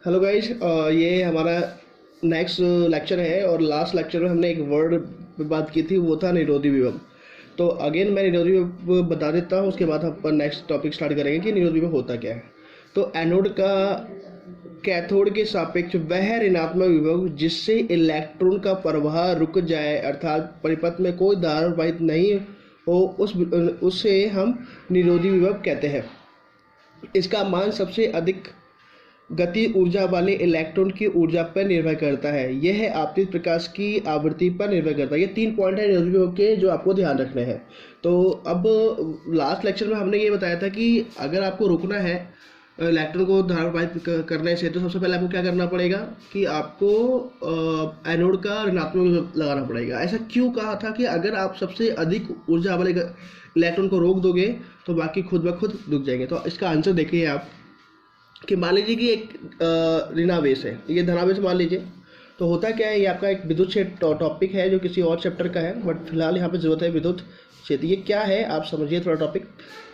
Hello guys, ये हमारा next lecture है और लास्ट लेक्चर में हमने एक वर्ड पे बात की थी, वो था निरोधी विभव। तो अगेन मैं निरोधी विभव बता देता हूँ, उसके बाद हम नेक्स्ट टॉपिक स्टार्ट करेंगे कि निरोधी विभव होता क्या है। तो एनोड का कैथोड के सापेक्ष वह ऋणात्मक विभव जिससे इलेक्ट्रॉन का प्रवाह रुक जाए, अर्थात परिपथ में कोई धारा प्रवाहित नहीं हो, उससे हम निरोधी विभव कहते हैं। इसका मान सबसे अधिक गति ऊर्जा वाले इलेक्ट्रॉन की ऊर्जा पर निर्भर करता है। यह आपतित प्रकाश की आवृत्ति पर निर्भर करता है। ये 3 पॉइंट है निरोधी विभव के जो आपको ध्यान रखने हैं। तो अब लास्ट लेक्चर में हमने ये बताया था कि अगर आपको रोकना है इलेक्ट्रॉन को धारा प्रवाहित करने से, तो सबसे पहले आपको क्या करना पड़ेगा कि आपको एनोड का ऋणात्मक विभव लगाना पड़ेगा। ऐसा क्यों कहा था कि अगर आप सबसे अधिक ऊर्जा वाले इलेक्ट्रॉन को रोक दोगे तो बाकी खुद ब खुद रुक जाएंगे। तो इसका आंसर देखिए आप कि मान लीजिए कि एक ऋणावेश है, ये धनावेश मान लीजिए। तो होता क्या है, ये आपका एक विद्युत क्षेत्र टॉपिक है जो किसी और चैप्टर का है, बट फिलहाल यहाँ पे जरूरत है विद्युत क्षेत्र। ये क्या है आप समझिए थोड़ा टॉपिक,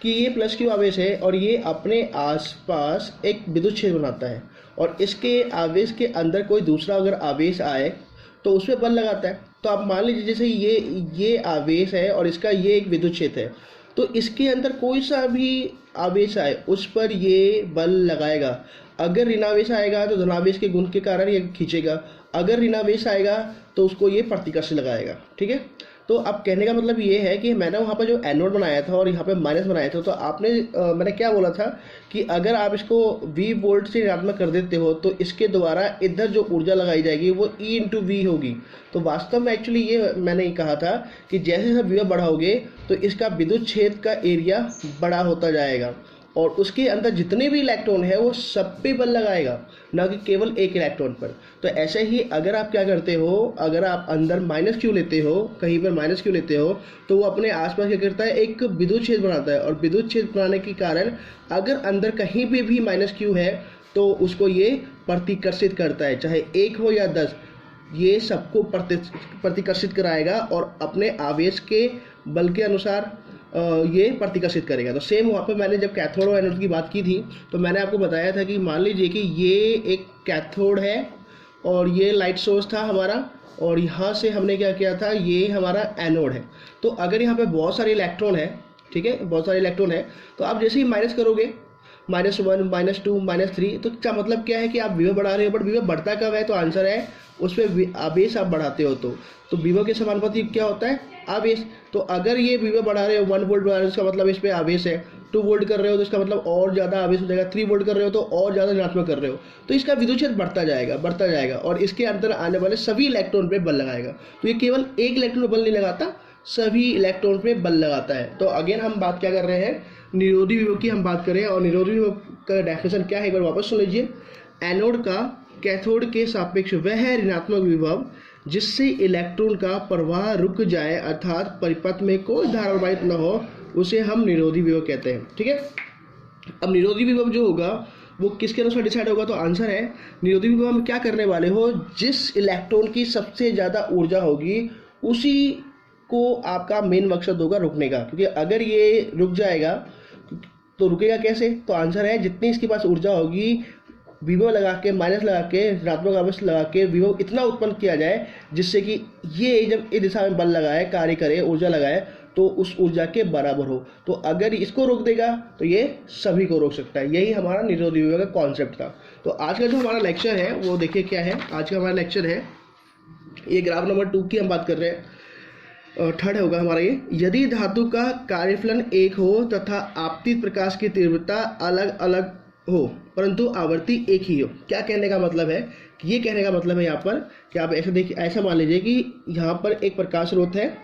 कि ये प्लस क्यू आवेश है और ये अपने आसपास एक विद्युत क्षेत्र बनाता है, और इसके आवेश के अंदर कोई दूसरा अगर आवेश आए तो उस पर बल लगाता है। तो आप मान लीजिए जैसे ये आवेश है और इसका ये एक विद्युत क्षेत्र है, तो इसके अंदर कोई सा भी आवेश आए उस पर ये बल लगाएगा। अगर ऋणावेश आएगा तो धनावेश के गुण के कारण ये खींचेगा, अगर ऋणावेश आएगा तो उसको ये प्रतिकर्ष लगाएगा। ठीक है, तो अब कहने का मतलब ये है कि मैंने वहाँ पर जो एनोड बनाया था और यहाँ पे माइनस बनाया था, तो आपने मैंने क्या बोला था कि अगर आप इसको V वोल्ट से ऋणात्मक कर देते हो तो इसके द्वारा इधर जो ऊर्जा लगाई जाएगी वो E इंटू वी होगी। तो वास्तव में एक्चुअली ये मैंने कहा था कि जैसे जैसे विभव बढ़ाओगे तो इसका विद्युत क्षेत्र का एरिया बड़ा होता जाएगा और उसके अंदर जितने भी इलेक्ट्रॉन है वो सब पे बल लगाएगा, ना कि केवल एक इलेक्ट्रॉन पर। तो ऐसे ही अगर आप क्या करते हो, अगर आप अंदर माइनस क्यू लेते हो, कहीं पर माइनस क्यू लेते हो, तो वो अपने आसपास क्या करता है, एक विद्युत क्षेत्र बनाता है, और विद्युत क्षेत्र बनाने के कारण अगर अंदर कहीं पे भी माइनस क्यू है तो उसको ये प्रतिकर्षित करता है, चाहे 1 हो या 10, ये सबको प्रतिकर्षित कराएगा और अपने आवेश के बल के अनुसार ये प्रतिकर्षित करेगा। तो सेम वहाँ पे मैंने जब कैथोड और एनोड की बात की थी तो मैंने आपको बताया था कि मान लीजिए कि ये एक कैथोड है और ये लाइट सोर्स था हमारा, और यहाँ से हमने क्या किया था, ये हमारा एनोड है। तो अगर यहाँ पे बहुत सारे इलेक्ट्रॉन है, ठीक है, बहुत सारे इलेक्ट्रॉन है, तो आप जैसे ही माइनस करोगे, -1, -2, -3, तो क्या मतलब क्या है कि आप विभव बढ़ा रहे हो, बट विभव बढ़ता कब है, तो आंसर है उस पर आवेश आप बढ़ाते हो। तो विभव के समानुपाती क्या होता है, आवेश। तो अगर ये विभव बढ़ा रहे हो 1 वोल्ट बढ़ा रहे हो, इसका मतलब इस पर आवेश है। 2 वोल्ट कर रहे हो तो इसका मतलब और ज़्यादा आवेश हो जाएगा। 3 वोल्ट कर रहे हो तो और ज़्यादा ऋणात्मक कर रहे हो, तो इसका विद्युत क्षेत्र बढ़ता जाएगा और इसके अंदर आने वाले सभी इलेक्ट्रॉन पे बल लगाएगा। तो ये केवल एक इलेक्ट्रॉन पर बल नहीं लगाता, सभी इलेक्ट्रॉन पे बल लगाता है। तो अगेन हम बात क्या कर रहे हैं, निरोधी विभव की हम बात करें, और निरोधी विभव का डेफिनेशन क्या है एक बार वापस सुन लीजिए। एनोड का कैथोड के सापेक्ष वह ऋणात्मक विभव जिससे इलेक्ट्रॉन का प्रवाह रुक जाए, अर्थात परिपथ में कोई धारा प्रवाहित न हो, उसे हम निरोधी विभव कहते हैं। ठीक है, अब निरोधी विभव जो होगा वो किसके अनुसार डिसाइड होगा, तो आंसर है निरोधी विभव हम क्या करने वाले हो, जिस इलेक्ट्रॉन की सबसे ज़्यादा ऊर्जा होगी उसी को आपका मेन मकसद होगा रुकने का। क्योंकि अगर ये रुक जाएगा तो रुकेगा कैसे, तो आंसर है जितनी इसके पास ऊर्जा होगी, विभव लगा के, माइनस लगा के, ऋणात्मक आवेश लगा के विभव इतना उत्पन्न किया जाए जिससे कि ये जब इस दिशा में बल लगाए, कार्य करे, ऊर्जा लगाए, तो उस ऊर्जा के बराबर हो। तो अगर इसको रोक देगा तो ये सभी को रोक सकता है। यही हमारा निरोधी विभव का कॉन्सेप्ट था। तो आज का जो हमारा लेक्चर है वो देखिए क्या है। आज का हमारा लेक्चर है, ये ग्राफ नंबर 2 की हम बात कर रहे हैं, थर्ड होगा हमारा ये। यदि धातु का कार्यफलन एक हो तथा आपतित प्रकाश की तीव्रता अलग अलग हो परंतु आवृत्ति एक ही हो। क्या कहने का मतलब है, कि ये कहने का मतलब है यहाँ पर कि आप ऐसा देखिए, ऐसा मान लीजिए कि यहाँ पर एक प्रकाश स्रोत है,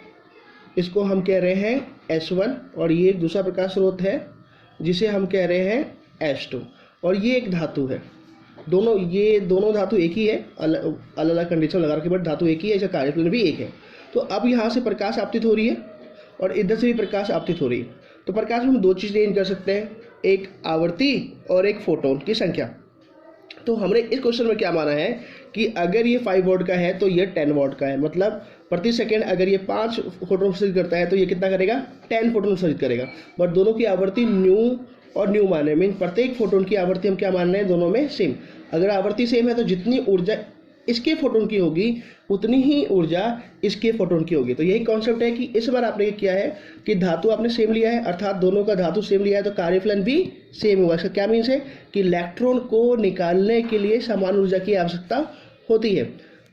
इसको हम कह रहे हैं S1, और ये एक दूसरा प्रकाश स्रोत है जिसे हम कह रहे हैं S2, और ये एक धातु है। ये दोनों धातु एक ही है, अलग अलग कंडीशन लगा रखे, बट धातु एक ही है, इसका कार्यफलन भी एक है। तो अब यहाँ से प्रकाश आपतित हो रही है और इधर से भी प्रकाश आपतित हो रही है। तो प्रकाश में हम 2 चीज़ चेंज कर सकते हैं, एक आवृत्ति और एक फोटोन की संख्या। तो हमने इस क्वेश्चन में क्या माना है कि अगर ये 5 वोल्ट का है तो ये 10 वोल्ट का है, मतलब प्रति सेकंड अगर ये 5 फोटोन उत्सर्जित करता है तो ये कितना करेगा, 10 फोटोन उत्सर्जित करेगा। बट दोनों की आवृत्ति न्यू और न्यू मान रहे हैं, मीन प्रत्येक फोटोन की आवृत्ति हम क्या मान रहे हैं, दोनों में सेम। अगर आवृत्ति सेम है तो जितनी ऊर्जा इसके फोटोन की होगी उतनी ही ऊर्जा इसके फोटोन की होगी। तो यही कॉन्सेप्ट है कि इस बार आपने ये किया है कि धातु आपने सेम लिया है, अर्थात दोनों का धातु सेम लिया है तो कार्यफलन भी सेम होगा। इसका क्या मीन्स है कि इलेक्ट्रॉन को निकालने के लिए समान ऊर्जा की आवश्यकता होती है।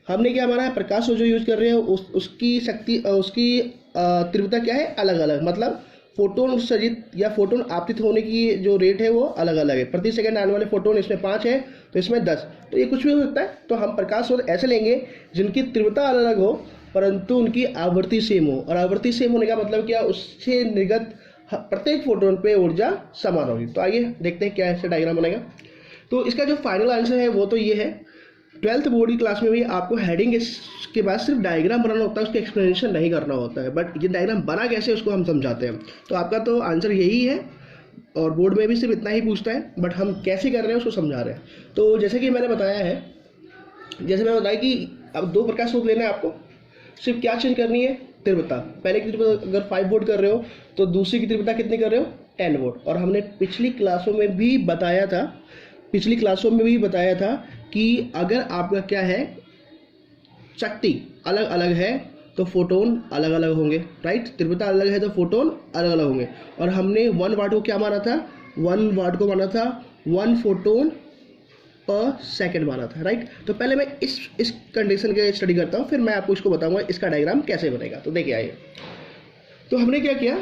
हमने क्या माना है, प्रकाश को जो यूज कर रहे हो उसकी शक्ति उसकी तीव्रता क्या है, अलग अलग, मतलब फोटोन उत्सर्जित या फोटोन आपतित होने की जो रेट है वो अलग अलग है। प्रति सेकंड आने वाले फोटोन इसमें 5 है तो इसमें 10, तो ये कुछ भी हो सकता है। तो हम प्रकाश स्रोत ऐसे लेंगे जिनकी तीव्रता अलग अलग हो परंतु उनकी आवृत्ति सेम हो, और आवृत्ति सेम होने का मतलब क्या, उससे निर्गत प्रत्येक फोटोन पे ऊर्जा समान होगी। तो आइए देखते हैं क्या ऐसे डायग्राम बनेगा। तो इसका जो फाइनल आंसर है वो तो ये है, 12th बोर्ड की क्लास में भी आपको हेडिंग के बाद सिर्फ डायग्राम बनाना होता है, उसका एक्सप्लेनेशन नहीं करना होता है, बट ये डायग्राम बना कैसे उसको हम समझाते हैं। तो आपका तो आंसर यही है और बोर्ड में भी सिर्फ इतना ही पूछता है, बट हम कैसे कर रहे हैं उसको समझा रहे हैं। तो जैसे कि मैंने बताया है, जैसे मैंने बताया कि अब 2 प्रकाश स्रोत लेना है आपको, सिर्फ क्या चेंज करनी है, तीव्रता। पहले की तीव्रता अगर 5 वोल्ट कर रहे हो तो दूसरी की तीव्रता कितनी कर रहे हो, 10 वोल्ट। और हमने पिछली क्लासों में भी बताया था कि अगर आपका क्या है, शक्ति अलग अलग है तो फोटोन अलग अलग होंगे, राइट। तीव्रता अलग है तो फोटोन अलग अलग होंगे। और हमने 1 वाट को क्या माना था, 1 वाट को माना था 1 फोटोन पर सेकंड माना था, राइट। तो पहले मैं इस कंडीशन के स्टडी करता हूँ, फिर मैं आपको इसको बताऊंगा इसका डायग्राम कैसे बनेगा। तो देखिए आइए, तो हमने क्या किया,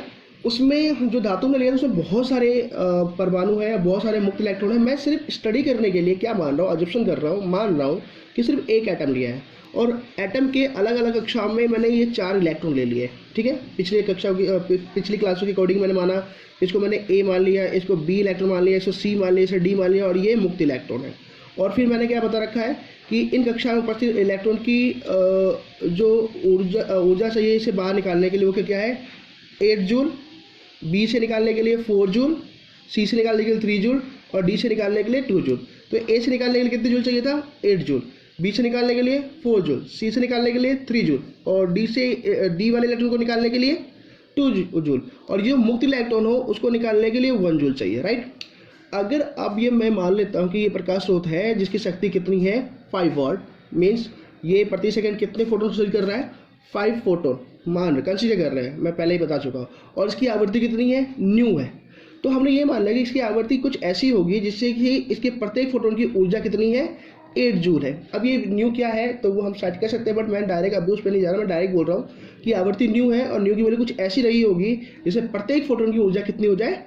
उसमें जो धातु में लिया था उसमें बहुत सारे परमाणु है, बहुत सारे मुक्त इलेक्ट्रॉन है। मैं सिर्फ स्टडी करने के लिए क्या मान रहा हूँ, अजम्पशन कर रहा हूँ, मान रहा हूँ कि सिर्फ एक एटम लिया है और एटम के अलग अलग कक्षाओं में मैंने ये 4 इलेक्ट्रॉन ले लिए, ठीक है। पिछली क्लासों के अकॉर्डिंग मैंने माना, इसको मैंने ए मान लिया, इसको बी इलेक्ट्रॉन मान लिया, इसको सी मान लिया, इसे डी मान लिया, और ये मुक्त इलेक्ट्रॉन है। और फिर मैंने क्या बता रखा है कि इन कक्षाओं में उपस्थित इलेक्ट्रॉन की जो ऊर्जा चाहिए इसे बाहर निकालने के लिए वो क्या है, 8 जूल, बी से निकालने के लिए 4 जूल, सी से निकालने के लिए 3 जूल और डी से निकालने के लिए 2 जूल। तो ए से निकालने के लिए कितने जूल चाहिए था, 8 जूल, बी से निकालने के लिए 4 जूल, सी से निकालने के लिए 3 जूल और डी वाले इलेक्ट्रॉन को निकालने के लिए 2 जूल, और जो मुक्त इलेक्ट्रॉन हो उसको निकालने के लिए 1 जूल चाहिए, राइट। अगर अब ये मैं मान लेता हूँ कि ये प्रकाश स्रोत है जिसकी शक्ति कितनी है, 5 वाट, मीन्स ये प्रति सेकंड कितने फोटोन उत्सर्जित कर रहा है, 5 फोटोन मान कंसीडर कर रहे हैं, मैं पहले ही बता चुका हूँ। और इसकी आवृत्ति कितनी है, न्यू है। तो हमने ये मान लिया कि इसकी आवृत्ति कुछ ऐसी होगी जिससे कि इसके प्रत्येक फोटोन की ऊर्जा कितनी है, 8 जूल है। अब ये न्यू क्या है तो वो हम स्टार्ट कर सकते हैं, बट मैं डायरेक्ट अभी उस पर नहीं जा रहा, मैं डायरेक्ट बोल रहा हूँ कि आवृत्ति न्यू है और न्यू की वैल्यू कुछ ऐसी रही होगी जिससे प्रत्येक फोटोन की ऊर्जा कितनी हो जाए,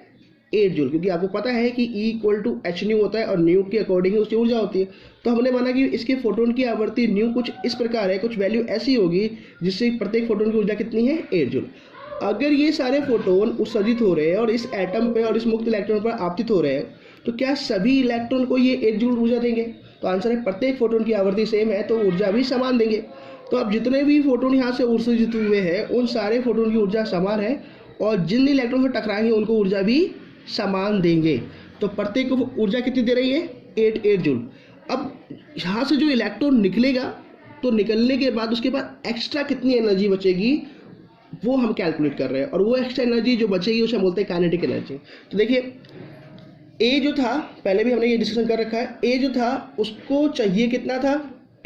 8 जूल, क्योंकि आपको पता है कि E = h न्यू होता है और न्यू के अकॉर्डिंग उसकी ऊर्जा होती है। तो हमने माना कि इसके फोटोन की आवृत्ति न्यू कुछ इस प्रकार है, कुछ वैल्यू ऐसी होगी जिससे प्रत्येक फोटोन की ऊर्जा कितनी है, 8 जूल। अगर ये सारे फोटोन उत्सर्जित हो रहे हैं और इस एटम पे और इस मुक्त इलेक्ट्रॉन पर आपतित हो रहे हैं तो क्या सभी इलेक्ट्रॉन को ये 8 जूल ऊर्जा देंगे? तो आंसर है प्रत्येक फोटोन की आवृत्ति सेम है तो ऊर्जा भी समान देंगे। तो अब जितने भी फोटोन यहाँ से उत्सर्जित हुए हैं उन सारे फोटोन की ऊर्जा समान है और जिन इलेक्ट्रॉन से टकराएंगे उनको ऊर्जा भी समान देंगे। तो प्रत्येक को ऊर्जा कितनी दे रही है, 8 जूल। अब यहाँ से जो इलेक्ट्रॉन निकलेगा तो निकलने के बाद उसके बाद एक्स्ट्रा कितनी एनर्जी बचेगी वो हम कैलकुलेट कर रहे हैं, और वो एक्स्ट्रा एनर्जी जो बचेगी उसे हम बोलते हैं काइनेटिक एनर्जी। तो देखिए ए जो था, पहले भी हमने ये डिस्कशन कर रखा है, ए जो था उसको चाहिए कितना था,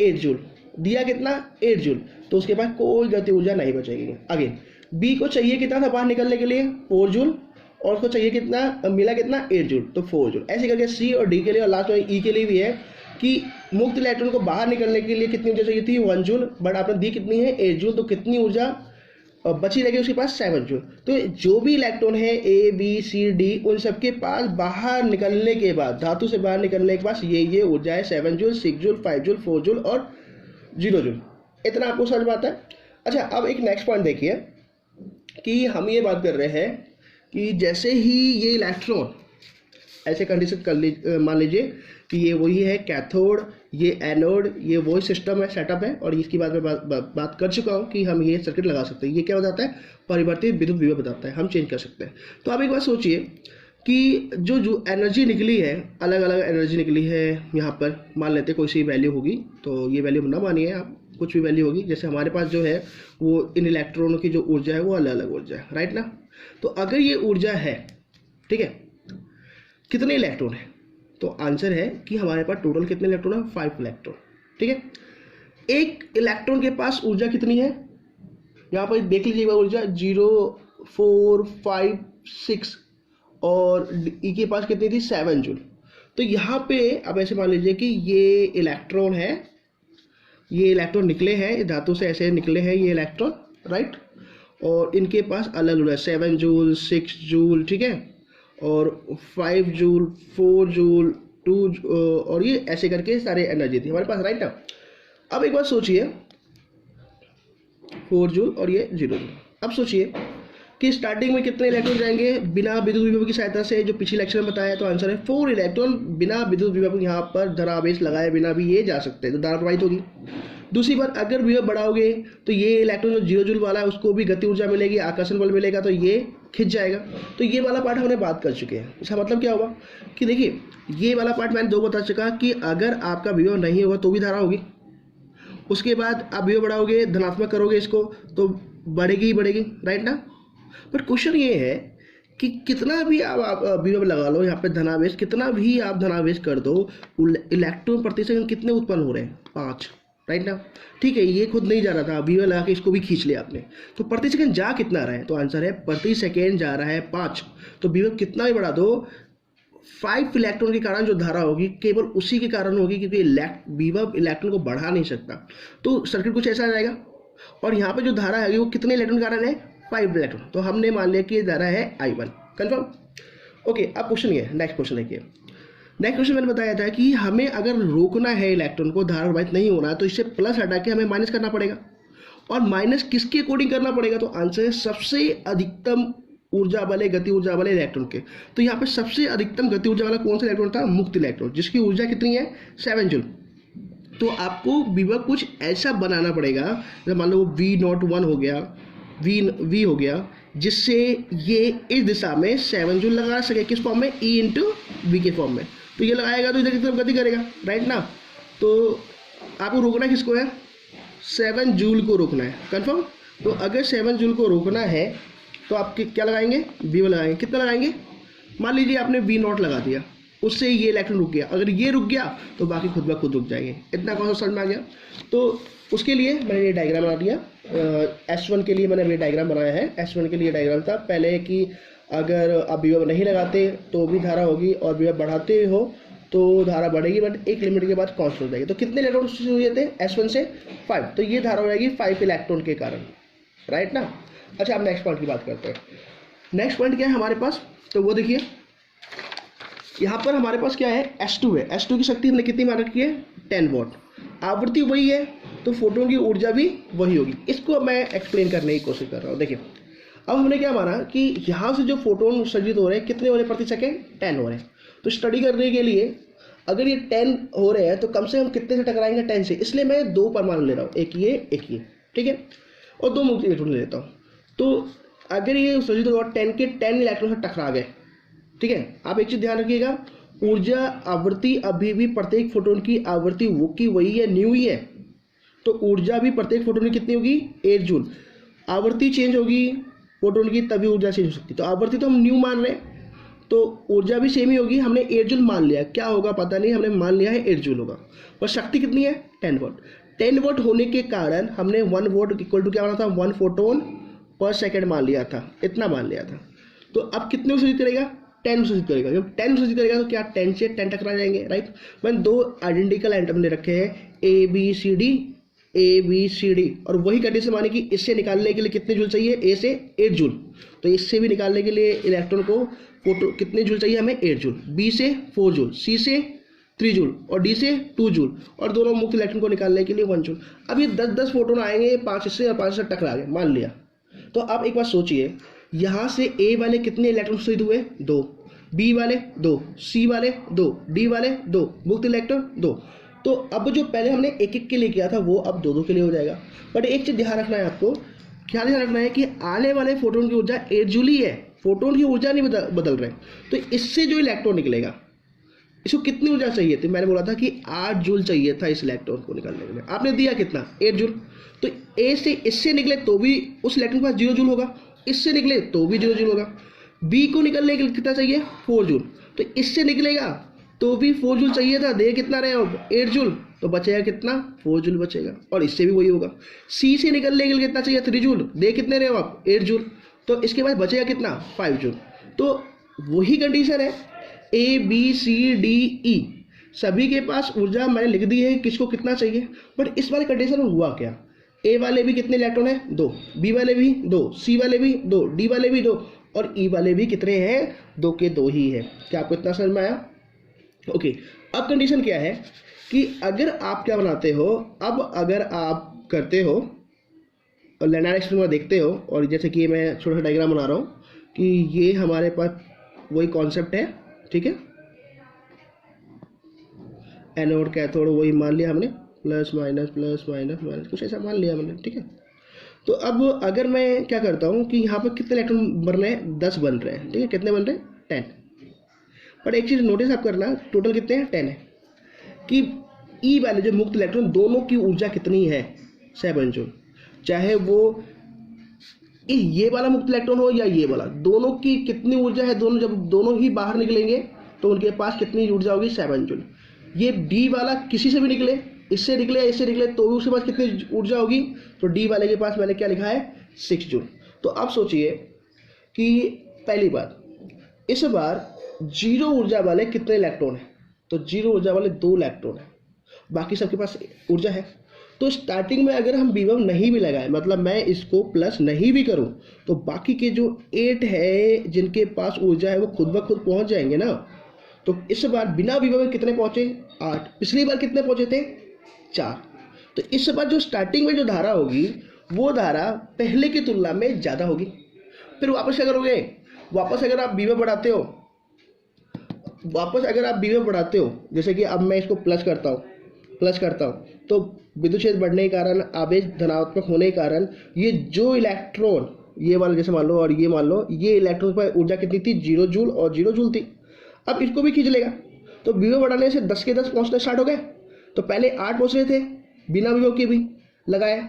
8 जूल, दिया कितना, 8 जूल, तो उसके बाद कोई गति ऊर्जा नहीं बचेगी। अगेन बी को चाहिए कितना था बाहर निकलने के लिए, 4 जूल, और उसको चाहिए कितना, मिला कितना, 8 जूल, तो 4 जूल। ऐसे करके सी और डी के लिए और लास्ट में ई के लिए भी है कि मुक्त इलेक्ट्रॉन को बाहर निकलने के लिए कितनी ऊर्जा चाहिए थी, 1 जूल, बट आपने दी कितनी है, 8 जूल, तो कितनी ऊर्जा बची रहेगी उसके पास, 7 जूल। तो जो भी इलेक्ट्रॉन है ए बी सी डी उन सबके पास बाहर निकलने के बाद, धातु से बाहर निकलने के बाद ये ऊर्जा है 7 जूल, 6 जूल, 5 जूल, 4 जूल और 0 जूल। इतना आपको समझ में आता है। अच्छा, अब एक नेक्स्ट पॉइंट देखिए कि हम ये बात कर रहे हैं कि जैसे ही ये इलेक्ट्रॉन ऐसे कंडीशन कर मान लीजिए कि ये वही है कैथोड, ये एनोड, ये वही सिस्टम है, सेटअप है, और इसकी बात में बात कर चुका हूँ कि हम ये सर्किट लगा सकते हैं। ये क्या बताता है, परिवर्तित विद्युत विभव बताता है, हम चेंज कर सकते हैं। तो आप एक बात सोचिए कि जो एनर्जी निकली है, अलग अलग एनर्जी निकली है, यहाँ पर मान लेते कोई सी वैल्यू होगी, तो ये वैल्यू ना मानिए आप, कुछ भी वैल्यू होगी। जैसे हमारे पास जो है वो इन इलेक्ट्रॉनों की जो ऊर्जा है वो अलग अलग ऊर्जा है, राइट ना। तो अगर ये ऊर्जा है, ठीक है, कितने इलेक्ट्रॉन है? तो आंसर है कि हमारे पास टोटल कितने इलेक्ट्रॉन है? 5 इलेक्ट्रॉन। ठीक है, एक इलेक्ट्रॉन के पास ऊर्जा कितनी है? यहाँ पर देख लीजिए ऊर्जा 0, 4, 5, 6 और ई के पास कितनी थी? 7 जूल। तो यहाँ पे अब ऐसे मान लीजिए कि ये इलेक्ट्रॉन है, ये इलेक्ट्रॉन निकले हैं धातु से, ऐसे निकले हैं ये इलेक्ट्रॉन, राइट, और इनके पास अलग अलग 7 जूल, 6 जूल, ठीक है, और 5 जूल, 4 जूल, 2 और ये ऐसे करके सारे एनर्जी थी हमारे पास, राइट ना। अब एक बार सोचिए 4 जूल और ये 0 जूल। अब सोचिए कि स्टार्टिंग में कितने इलेक्ट्रॉन जाएंगे बिना विद्युत विभव की सहायता से, जो पिछले लेक्चर में बताया। तो आंसर है 4 इलेक्ट्रॉन बिना विद्युत विभव यहाँ पर धनावेश लगाए बिना भी ये जा सकते हैं, तो धारा प्रवाहित होगी। दूसरी बात, अगर विभव बढ़ाओगे तो ये इलेक्ट्रॉन जो 0 जूल वाला है उसको भी गति ऊर्जा मिलेगी, आकर्षण बल मिलेगा, तो ये खिंच जाएगा। तो ये वाला पार्ट हमने बात कर चुके हैं। इसका मतलब क्या होगा कि देखिए ये वाला पार्ट मैंने 2 बता चुका कि अगर आपका विभव नहीं होगा तो भी धारा होगी। उसके बाद आप विभव बढ़ाओगे, धनात्मक करोगे इसको, तो बढ़ेगी ही बढ़ेगी, राइट ना। बट क्वेश्चन ये है कि कितना भी आप विभव लगा लो यहाँ पे धनावेश, कितना भी आप धनावेश कर दो, इलेक्ट्रॉन प्रति सेकंड कितने उत्पन्न हो रहे हैं? 5, राइट ना। ठीक है, ये खुद नहीं जा रहा था, विभव लगा के इसको भी खींच लिया आपने, तो प्रति सेकंड जा कितना रहा है? तो आंसर है प्रति सेकंड जा रहा है 5। तो विभव कितना भी बढ़ा दो, 5 इलेक्ट्रॉन के कारण जो धारा होगी केवल उसी के कारण होगी, क्योंकि विभव इलेक्ट्रॉन को बढ़ा नहीं सकता। तो सर्किट कुछ ऐसा आ जाएगा, और यहाँ पे जो धारा है वो कितने इलेक्ट्रॉन के कारण है? 5 इलेक्ट्रॉन। तो हमने मान लिया कि ये धारा है I1, कंफर्म। ओके, अब क्वेश्चन ये नेक्स्ट क्वेश्चन देखिए। नेक्स्ट क्वेश्चन मैंने बताया था कि हमें अगर रोकना है इलेक्ट्रॉन को, धारा प्रवाहित नहीं होना है, तो इससे प्लस हटा के हमें माइनस करना पड़ेगा। और माइनस किसके अकॉर्डिंग करना पड़ेगा? तो आंसर है सबसे अधिकतम ऊर्जा वाले, गति ऊर्जा वाले इलेक्ट्रॉन के। तो यहाँ पे सबसे अधिकतम गति ऊर्जा वाला कौन सा इलेक्ट्रॉन था? मुक्त इलेक्ट्रॉन, जिसकी ऊर्जा कितनी है? 7 जूल। तो आपको विभव कुछ ऐसा बनाना पड़ेगा, जैसे मान लो V01 हो गया, V हो गया, जिससे ये इस दिशा में 7 जूल लगा सके। किस फॉर्म में? E इंटू वी के फॉर्म में। तो ये लगाएगा तो इधर की तरफ गति करेगा, राइट ना। तो आपको रोकना किसको है? 7 जूल को रोकना है, कंफर्म। तो अगर 7 जूल को रोकना है तो आप क्या लगाएंगे? V लगाएंगे। कितना लगाएंगे? मान लीजिए आपने V0 लगा दिया, उससे ये इलेक्ट्रॉन रुक गया। अगर ये रुक गया तो बाकी खुद ब खुद रुक जाएंगे। इतना कौन सा समझ में आ गया? तो उसके लिए मैंने ये डायग्राम बना दिया। S1 के लिए मैंने ये डायग्राम बनाया है। S1 के लिए डायग्राम था पहले कि अगर आप विभव नहीं लगाते तो भी धारा होगी, और विभव बढ़ाते हो तो धारा बढ़ेगी, बट एक लिमिट के बाद कांस्टेंट हो जाएगी। तो कितने इलेक्ट्रॉन हुए थे S1 से? 5। तो ये धारा हो जाएगी 5 इलेक्ट्रॉन के कारण, राइट ना। अच्छा, अब नेक्स्ट पॉइंट की बात करते हैं। नेक्स्ट पॉइंट क्या है हमारे पास? तो वो देखिए यहाँ पर हमारे पास क्या है? S2 है। S2 की शक्ति हमने कितनी मान रखी है? 10 वॉट। आवृत्ति वही है तो फोटोन की ऊर्जा भी वही होगी। इसको मैं एक्सप्लेन करने की कोशिश कर रहा हूँ। देखिए अब हमने क्या माना कि यहाँ से जो फोटोन उत्सर्जित हो रहे हैं कितने हो रहे हैं प्रति सेकेंड? 10 हो रहे हैं। तो स्टडी करने के लिए अगर ये 10 हो रहे हैं तो कम से कम कितने से टकराएंगे? 10 से। इसलिए मैं 2 परमाणु ले रहा हूँ, एक ये, ठीक है, और 2 मुक्त इलेक्ट्रॉन ले लेता हूँ। तो अगर ये उत्सर्जित होगा 10 के 10 इलेक्ट्रॉन से टकरा गए, ठीक है। आप एक चीज़ ध्यान रखिएगा, ऊर्जा आवृत्ति अभी भी प्रत्येक फोटोन की आवृत्ति वो की वही है, न्यू ही है। तो ऊर्जा भी प्रत्येक फोटोन की कितनी होगी? 8 जूल। आवृत्ति चेंज होगी फोटोन की तभी ऊर्जा चेंज हो सकती है। तो आवृत्ति तो हम न्यू मान रहे हैं तो ऊर्जा भी सेम ही होगी। हमने 8 जूल मान लिया, क्या होगा पता नहीं, हमने मान लिया है 8 जूल होगा। और शक्ति कितनी है? 10 वॉट। 10 वॉट होने के कारण हमने 1 वॉट इक्वल टू क्या माना था? 1 फोटोन पर सेकेंड मान लिया था, इतना मान लिया था। तो अब कितने उत्सर्जित करेगा? 10 उत्सर्जित करेगा। जब 10 उत्सर्जित करेगा तो क्या 10 से 10 टकरा जाएंगे, राइट। मैंने 2 आइडेंटिकल एटम ने रखे हैं ABCD, और वही कंडीशन माने कि इससे निकालने के लिए कितने जूल चाहिए? A से 8 जूल। तो इससे भी निकालने के लिए इलेक्ट्रॉन को फोटो कितने जूल चाहिए हमें? 8 जूल। B से 4 जूल, C से 3 जूल और D से 2 जूल, और दोनों मुक्त इलेक्ट्रॉन को निकालने के लिए 1 जूल। अब ये 10-10 फोटोन आएंगे, 5 इससे और 5 से टकरा गए, मान लिया। तो आप एक बात सोचिए, यहाँ से A वाले कितने इलेक्ट्रॉन उत्सर्जित हुए? 2, B वाले 2, C वाले 2, D वाले 2, मुक्त इलेक्ट्रॉन 2। तो अब जो पहले हमने एक एक के लिए किया था वो अब 2-2 के लिए हो जाएगा। बट एक चीज़ ध्यान रखना है आपको, क्या ध्यान रखना है कि आने वाले फोटोन की ऊर्जा 8 जूल ही है, फोटोन की ऊर्जा नहीं बदल रहे। तो इससे जो इलेक्ट्रॉन निकलेगा इसको कितनी ऊर्जा चाहिए थी? मैंने बोला था कि 8 जूल चाहिए था इस इलेक्ट्रॉन को निकालने के लिए। आपने दिया कितना? 8 जूल। तो ए से इससे निकले तो भी उस इलेक्ट्रॉन के पास 0 जूल होगा, इससे निकले तो भी 0 जूल होगा। बी को निकलने के लिए कितना चाहिए? 4 जूल। तो इससे निकलेगा तो भी 4 जूल चाहिए था, दे कितना रहे हो 8 जूल, तो बचेगा कितना 4 जूल बचेगा। और इससे भी वही होगा, सी से निकलने के लिए कितना चाहिए 3 जूल, दे कितने रहे हो आप 8 जूल, तो इसके बाद बचेगा कितना 5 जूल। तो वही कंडीशन है A B C D E, सभी के पास ऊर्जा मैंने लिख दी है किसको कितना चाहिए। बट इस वाले कंडीशन में हुआ क्या, ए वाले भी कितने इलेक्ट्रॉन है 2, बी वाले भी 2, सी वाले भी 2, डी वाले भी 2 और ई वाले भी कितने हैं 2 के 2 ही है। क्या आपको इतना समझ में आया? ओके, अब कंडीशन क्या है कि अगर आप क्या बनाते हो, अब अगर आप करते हो और लेनार एक्सपेरिमेंट देखते हो, और जैसे कि मैं छोटा सा डायग्राम बना रहा हूँ कि ये हमारे पास वही कॉन्सेप्ट है, ठीक है, एनोड कैथोड वही मान लिया हमने, प्लस माइनस कुछ ऐसा मान लिया हमने, ठीक है। तो अब अगर मैं क्या करता हूँ कि यहाँ पर कितने इलेक्ट्रॉन बन रहे हैं 10 बन रहे हैं, ठीक है, कितने बन रहे हैं 10। पर एक चीज़ नोटिस आप करना, टोटल कितने हैं 10 है, कि ई वाले जो मुक्त इलेक्ट्रॉन दोनों की ऊर्जा कितनी है 7 जूल, चाहे वो ये वाला मुक्त इलेक्ट्रॉन हो या ये वाला, दोनों की कितनी ऊर्जा है, दोनों जब दोनों ही बाहर निकलेंगे तो उनके पास कितनी ऊर्जा होगी 7 जूल। ये डी वाला किसी से भी निकले, इससे निकले या इससे निकले तो भी उसके पास कितनी ऊर्जा होगी, तो डी वाले के पास मैंने क्या लिखा है 6 जूल। तो अब सोचिए कि पहली बात, इस बार 0 ऊर्जा वाले कितने इलेक्ट्रॉन हैं, तो 0 ऊर्जा वाले 2 इलेक्ट्रॉन हैं, बाकी सबके पास ऊर्जा है। तो स्टार्टिंग में अगर हम विभव नहीं भी लगाए, मतलब मैं इसको प्लस नहीं भी करूं, तो बाकी के जो 8 है जिनके पास ऊर्जा है वो खुद ब खुद पहुंच जाएंगे ना। तो इस बार बिना विभव में कितने पहुंचे 8, पिछली बार कितने पहुंचे थे 4। तो इस बार जो स्टार्टिंग में जो धारा होगी वो धारा पहले की तुलना में ज़्यादा होगी। फिर वापस क्या करोगे, वापस अगर आप विभव बढ़ाते हो, जैसे कि अब मैं इसको प्लस करता हूँ तो विद्युत क्षेत्र बढ़ने के कारण, आवेश धनात्मक होने के कारण ये जो इलेक्ट्रॉन, ये वाला जैसे मान लो और ये मान लो, ये इलेक्ट्रॉन पर ऊर्जा कितनी थी 0 जूल और 0 जूल थी। अब इसको भी खींच लेगा तो विभव बढ़ाने से 10 के 10 पहुँचने स्टार्ट हो गए। तो पहले 8 पहुँच रहे थे बिना विभव के भी लगाया,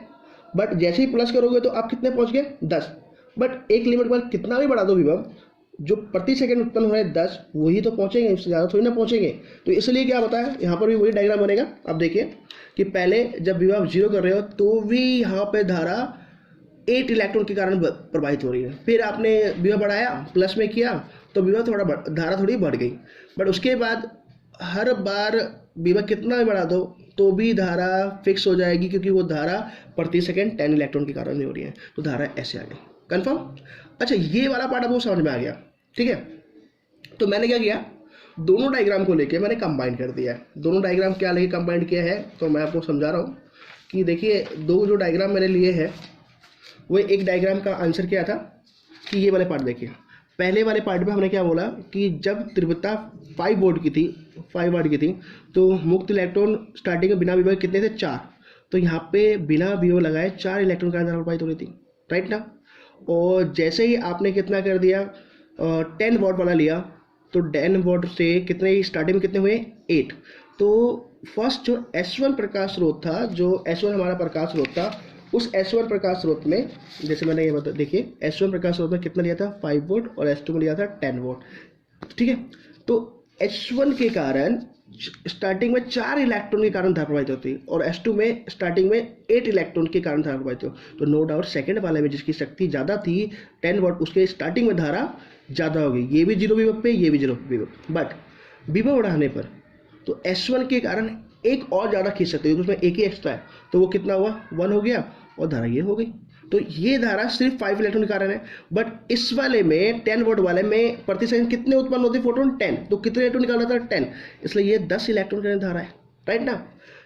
बट जैसे ही प्लस करोगे तो आप कितने पहुँच गए 10। बट एक लिमिट पर कितना भी बढ़ा दो विभव, जो प्रति सेकंड उत्पन्न हो रहे हैं 10 वही तो पहुंचेंगे, उससे ज़्यादा थोड़ी ना पहुंचेंगे। तो इसलिए क्या बताया, यहाँ पर भी वही डायग्राम बनेगा। अब देखिए कि पहले जब विभव 0 कर रहे हो तो भी यहाँ पे धारा 8 इलेक्ट्रॉन के कारण प्रवाहित हो रही है। फिर आपने विभव बढ़ाया, प्लस में किया तो विभव धारा थोड़ी बढ़ गई। बट उसके बाद हर बार विभव कितना भी बढ़ा दो तो भी धारा फिक्स हो जाएगी, क्योंकि वो धारा प्रति सेकंड 10 इलेक्ट्रॉन के कारण नहीं हो रही है। तो धारा ऐसे आ गई, कंफर्म। अच्छा, ये वाला पार्ट आपको समझ में आ गया, ठीक है। तो मैंने क्या किया, दोनों डायग्राम को लेके मैंने कंबाइन कर दिया है। दोनों डायग्राम क्या लेके कंबाइन किया है तो मैं आपको समझा रहा हूँ कि देखिए, दो जो डायग्राम मैंने लिए हैं वो एक डायग्राम का आंसर क्या था कि ये वाले पार्ट देखिए। पहले वाले पार्ट में हमने क्या बोला कि जब तीव्रता 5 वाट की थी तो मुक्त इलेक्ट्रॉन स्टार्टिंग में बिना विभव कितने थे 4। तो यहाँ पे बिना विभव लगाए 4 इलेक्ट्रॉन का धारा प्रवाहित हो रही थी, राइट ना। और जैसे ही आपने कितना कर दिया 10 वॉट वाला लिया तो 10 वॉट से कितने स्टार्टिंग में कितने हुए 8। तो फर्स्ट जो S1 प्रकाश स्रोत था, जो S1 हमारा प्रकाश स्रोत था, उस S1 प्रकाश स्रोत में जैसे मैंने ये बता, देखिए S1 प्रकाश स्रोत में कितना लिया था 5 वोल्ट और S2 में लिया था 10 वोल्ट, ठीक है। तो S1 के कारण स्टार्टिंग में 4 इलेक्ट्रॉन के कारण धारा प्रवाहित होती है और S2 में स्टार्टिंग में 8 इलेक्ट्रॉन के कारण धारा प्रवाहित हो। तो नो डाउट सेकंड वाले में जिसकी शक्ति ज़्यादा थी 10 वॉट, उसके स्टार्टिंग में धारा ज़्यादा होगी। ये भी 0 विभव पे, ये भी 0 विभव, बट विभव बढ़ाने पर तो S1 के कारण एक और ज़्यादा खींच सकते हो, उसमें एक ही एक्स्ट्रा है तो वो कितना हुआ 1 हो गया और धारा ये हो गई। तो ये धारा सिर्फ 5 इलेक्ट्रॉन के कारण है। बट इस वाले में 10 वोल्ट वाले में प्रति सेकंड कितने उत्पन्न होते फोटोन 10, तो कितने इलेक्ट्रॉन निकाला था 10, इसलिए ये 10 इलेक्ट्रॉन का धारा है, राइट ना।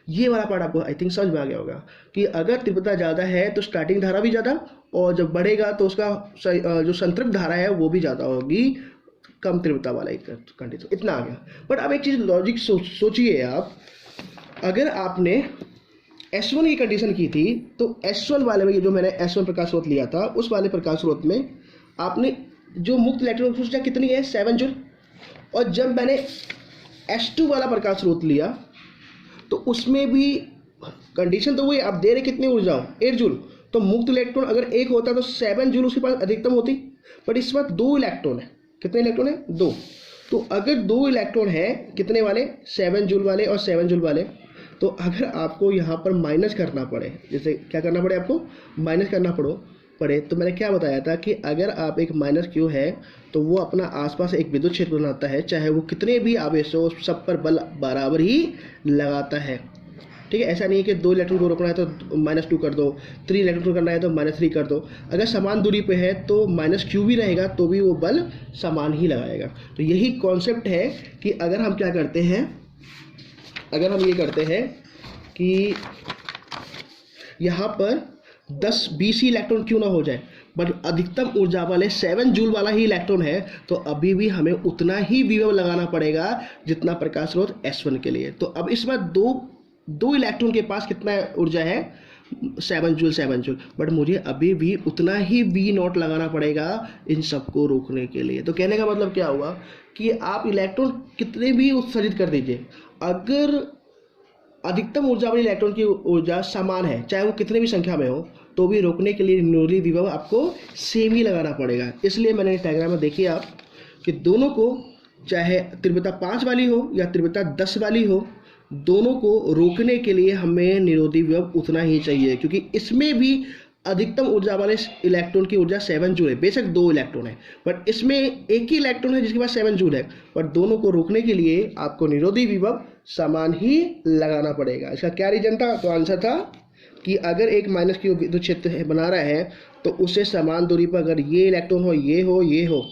ये वाला पार्ट आपको आई थिंक समझ में आ गया होगा कि अगर तीव्रता ज़्यादा है तो स्टार्टिंग धारा भी ज़्यादा, और जब बढ़ेगा तो उसका जो संतृप्त धारा है वो भी ज़्यादा होगी कम तीव्रता वाला एक कंडीशन। इतना आ गया। बट अब एक चीज़ लॉजिक सोचिए आप, अगर आपने S1 की कंडीशन की थी तो S1 वाले में, जो मैंने S1 प्रकाश स्रोत लिया था, उस वाले प्रकाश स्रोत में आपने जो मुक्त इलेक्ट्रॉन की ऊर्जा कितनी है 7 जूल, और जब मैंने S2 वाला प्रकाश स्रोत लिया तो उसमें भी कंडीशन तो वही, आप दे रहे कितनी ऊर्जा हो 8 जूल, तो मुक्त इलेक्ट्रॉन अगर एक होता तो 7 जूल उसके पास अधिकतम होती। बट इस बार 2 इलेक्ट्रॉन है, कितने इलेक्ट्रॉन है 2, तो अगर दो इलेक्ट्रॉन है कितने वाले, 7 जूल वाले और 7 जूल वाले, तो अगर आपको यहाँ पर माइनस करना पड़े, जैसे क्या करना पड़े आपको, माइनस करना पड़े, तो मैंने क्या बताया था कि अगर आप एक माइनस क्यू है तो वो अपना आसपास एक विद्युत क्षेत्र बनाता है, चाहे वो कितने भी आवेश हो सब पर बल बराबर ही लगाता है। ठीक है, ऐसा नहीं है कि 2 इलेक्ट्रॉन को रोकना है तो -2 कर दो, 3 इलेक्ट्रॉन को करना है तो -3 कर दो। अगर समान दूरी पे है तो -q भी रहेगा तो भी वो बल समान ही लगाएगा। तो यही कॉन्सेप्ट है कि अगर हम क्या करते हैं, अगर हम ये करते हैं कि यहाँ पर 10-20 ही इलेक्ट्रॉन क्यों ना हो जाए, बट अधिकतम ऊर्जा वाले 7 जूल वाला ही इलेक्ट्रॉन है, तो अभी भी हमें उतना ही विभव लगाना पड़ेगा जितना प्रकाश स्रोत S1 के लिए। तो अब इस बार दो इलेक्ट्रॉन के पास कितना ऊर्जा है, 7 जूल, बट मुझे अभी भी उतना ही V0 लगाना पड़ेगा इन सबको रोकने के लिए। तो कहने का मतलब क्या हुआ कि आप इलेक्ट्रॉन कितने भी उत्सर्जित कर दीजिए, अगर अधिकतम ऊर्जा वाली इलेक्ट्रॉन की ऊर्जा समान है, चाहे वो कितने भी संख्या में हो, तो भी रोकने के लिए निरोधी विभव आपको सेम ही लगाना पड़ेगा। इसलिए मैंने डायग्राम में देखिए आप कि दोनों को, चाहे तीव्रता 5 वाली हो या तीव्रता 10 वाली हो, दोनों को रोकने के लिए हमें निरोधी विभव उतना ही चाहिए, क्योंकि इसमें भी अधिकतम ऊर्जा वाले इलेक्ट्रॉन की ऊर्जा 7 जूल है। बेशक 2 इलेक्ट्रॉन है, बट इसमें एक ही इलेक्ट्रॉन है जिसके पास 7 जूल है, पर दोनों को रोकने के लिए आपको निरोधी विभव समान ही लगाना पड़ेगा। इसका क्या रीजन था? तो आंसर था कि अगर एक माइनस क्यू विद्युत क्षेत्र बना रहा है तो उससे समान दूरी पर अगर ये इलेक्ट्रॉन हो, ये हो,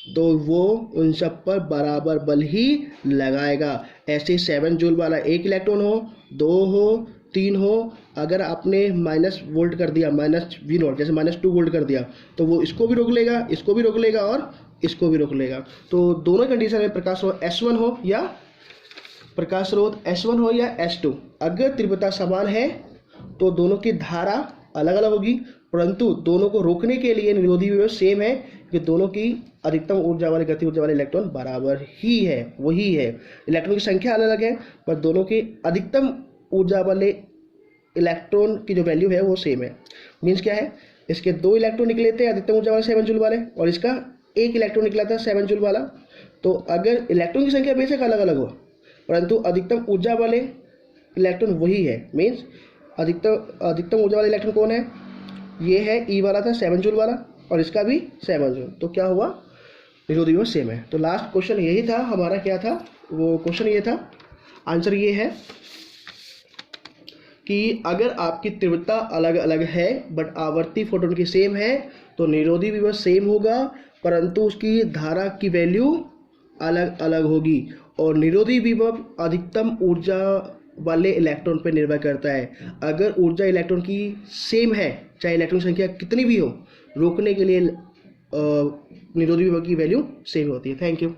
तो वो उन सब पर बराबर बल ही लगाएगा। ऐसे 7 जूल वाला एक इलेक्ट्रॉन हो, 2 हो, 3 हो, अगर आपने माइनस वोल्ट कर दिया, -V0 जैसे -2 वोल्ट कर दिया, तो वो इसको भी रोक लेगा, इसको भी रोक लेगा और इसको भी रोक लेगा। तो दोनों कंडीशन में प्रकाश स्रोत S1 हो या प्रकाश स्रोत S1 हो या S2, अगर तीव्रता समान है तो दोनों की धारा अलग अलग होगी, परंतु दोनों को रोकने के लिए निरोधी विभव सेम है कि दोनों की अधिकतम ऊर्जा वाले गति ऊर्जा वाले इलेक्ट्रॉन बराबर ही है, वही है। इलेक्ट्रॉन की संख्या अलग अलग है, पर दोनों की अधिकतम ऊर्जा वाले इलेक्ट्रॉन की जो वैल्यू है वो सेम है। मीन्स क्या है, इसके 2 इलेक्ट्रॉन निकले थे अधिकतम ऊर्जा वाले 7 जूल वाले, और इसका 1 इलेक्ट्रॉन निकला था 7 जूल वाला। तो अगर इलेक्ट्रॉन की संख्या बेशक अलग अलग हो, परंतु अधिकतम ऊर्जा वाले इलेक्ट्रॉन वही है। मीन्स अधिकतम ऊर्जा वाला इलेक्ट्रॉन कौन है, ये है E वाला था 7 जूल वाला, और इसका भी 7 जूल। तो क्या हुआ, निरोधी विभव सेम है। तो लास्ट क्वेश्चन यही था हमारा, क्या था वो क्वेश्चन, ये था आंसर ये है कि अगर आपकी तीव्रता अलग अलग है बट आवर्ती फोटोन की सेम है तो निरोधी विभव सेम होगा, परंतु उसकी धारा की वैल्यू अलग अलग होगी। और निरोधी विभव अधिकतम ऊर्जा वाले इलेक्ट्रॉन पर निर्भर करता है। अगर ऊर्जा इलेक्ट्रॉन की सेम है, चाहे इलेक्ट्रॉन संख्या कितनी भी हो, रोकने के लिए निरोधी विभव की वैल्यू सेम होती है। Thank you.